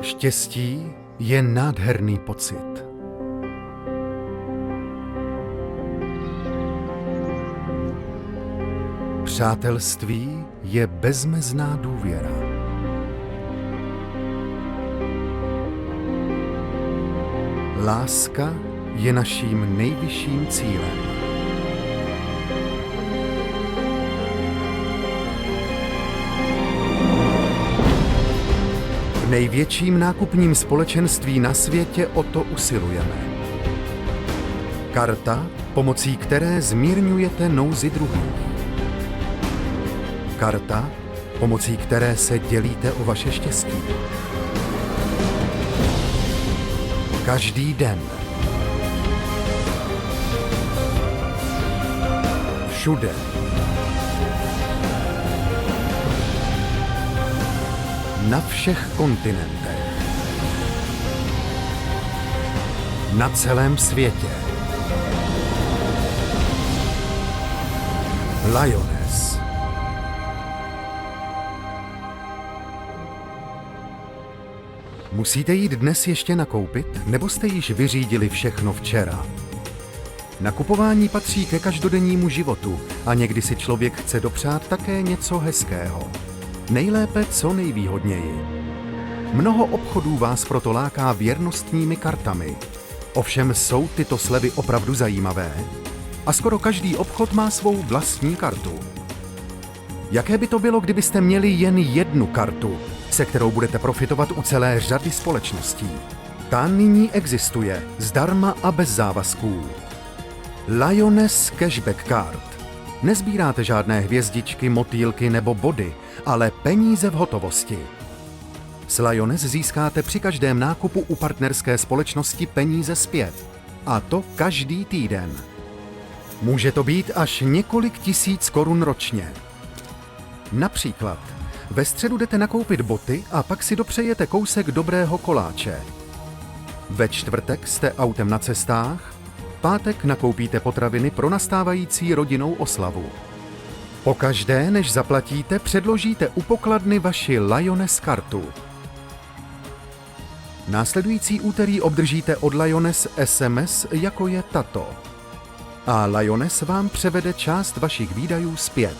Štěstí je nádherný pocit. Přátelství je bezmezná důvěra. Láska je naším nejvyšším cílem. V největším nákupním společenství na světě o to usilujeme. Karta, pomocí které zmírňujete nouzi druhých. Karta, pomocí které se dělíte o vaše štěstí. Každý den. Všude. Na všech kontinentech. Na celém světě. Lioness. Musíte jít dnes ještě nakoupit, nebo jste již vyřídili všechno včera? Nakupování patří ke každodennímu životu a někdy si člověk chce dopřát také něco hezkého. Nejlépe co nejvýhodněji. Mnoho obchodů vás proto láká věrnostními kartami. Ovšem jsou tyto slevy opravdu zajímavé? A skoro každý obchod má svou vlastní kartu. Jaké by to bylo, kdybyste měli jen jednu kartu, se kterou budete profitovat u celé řady společností? Ta nyní existuje, zdarma a bez závazků. Lioness Cashback Card. Nezbíráte žádné hvězdičky, motýlky nebo body, ale peníze v hotovosti. S Lioness získáte při každém nákupu u partnerské společnosti peníze zpět. A to každý týden. Může to být až několik tisíc korun ročně. Například, ve středu jdete nakoupit boty a pak si dopřejete kousek dobrého koláče. Ve čtvrtek jste autem na cestách, v pátek nakoupíte potraviny pro nastávající rodinnou oslavu. Pokaždé, než zaplatíte, předložíte u pokladny vaši Lioness kartu. Následující úterý obdržíte od Lioness SMS, jako je tato. A Lioness vám převede část vašich výdajů zpět.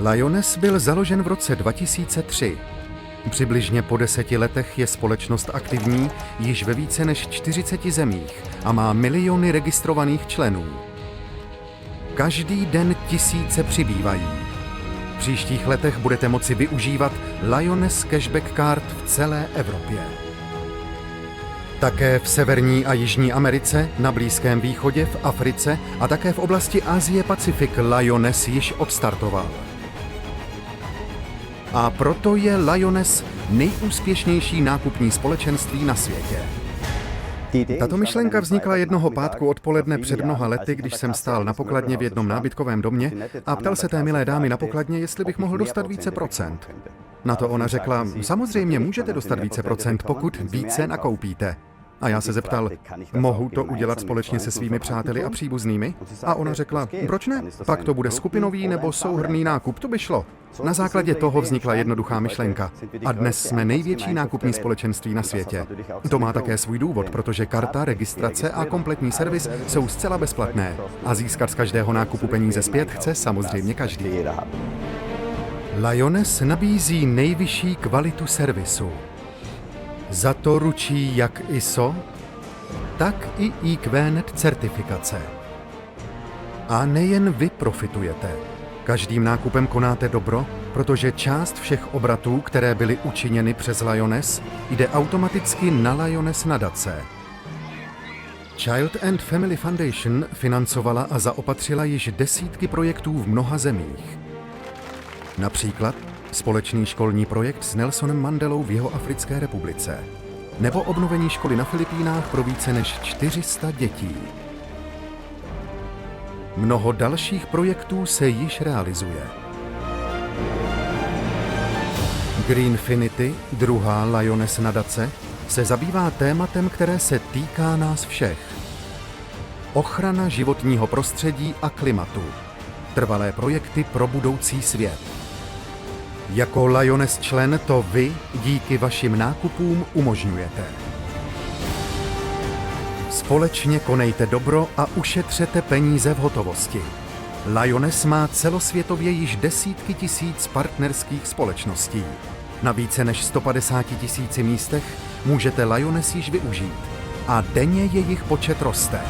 Lioness byl založen v roce 2003. Přibližně po 10 letech je společnost aktivní již ve více než 40 zemích a má miliony registrovaných členů. Každý den tisíce přibývají. V příštích letech budete moci využívat Lioness Cashback Card v celé Evropě. Také v Severní a Jižní Americe, na Blízkém východě, v Africe a také v oblasti Asie Pacifik Lioness již odstartoval. A proto je Lioness nejúspěšnější nákupní společenství na světě. Tato myšlenka vznikla jednoho pátku odpoledne před mnoha lety, když jsem stál na pokladně v jednom nábytkovém domě a ptal se té milé dámy na pokladně, jestli bych mohl dostat více procent. Na to ona řekla, samozřejmě můžete dostat více procent, pokud více nakoupíte. A já se zeptal, mohu to udělat společně se svými přáteli a příbuznými? A ona řekla, proč ne? Pak to bude skupinový nebo souhrnný nákup, to by šlo. Na základě toho vznikla jednoduchá myšlenka. A dnes jsme největší nákupní společenství na světě. To má také svůj důvod, protože karta, registrace a kompletní servis jsou zcela bezplatné. A získat z každého nákupu peníze zpět chce samozřejmě každý. Lioness nabízí nejvyšší kvalitu servisu. Za to ručí jak ISO, tak i IQNet certifikace. A nejen vy profitujete. Každým nákupem konáte dobro, protože část všech obratů, které byly učiněny přes Lioness, jde automaticky na Lioness nadace. Child and Family Foundation financovala a zaopatřila již desítky projektů v mnoha zemích. Například společný školní projekt s Nelsonem Mandelou v Jihoafrické republice, nebo obnovení školy na Filipínách pro více než 400 dětí. Mnoho dalších projektů se již realizuje. Greenfinity, druhá Lioness nadace, se zabývá tématem, které se týká nás všech. Ochrana životního prostředí a klimatu. Trvalé projekty pro budoucí svět. Jako Lyoness člen to vy díky vašim nákupům umožňujete. Společně konejte dobro a ušetřete peníze v hotovosti. Lyoness má celosvětově již desítky tisíc partnerských společností. Na více než 150 000 místech můžete Lyoness již využít a denně jejich počet roste.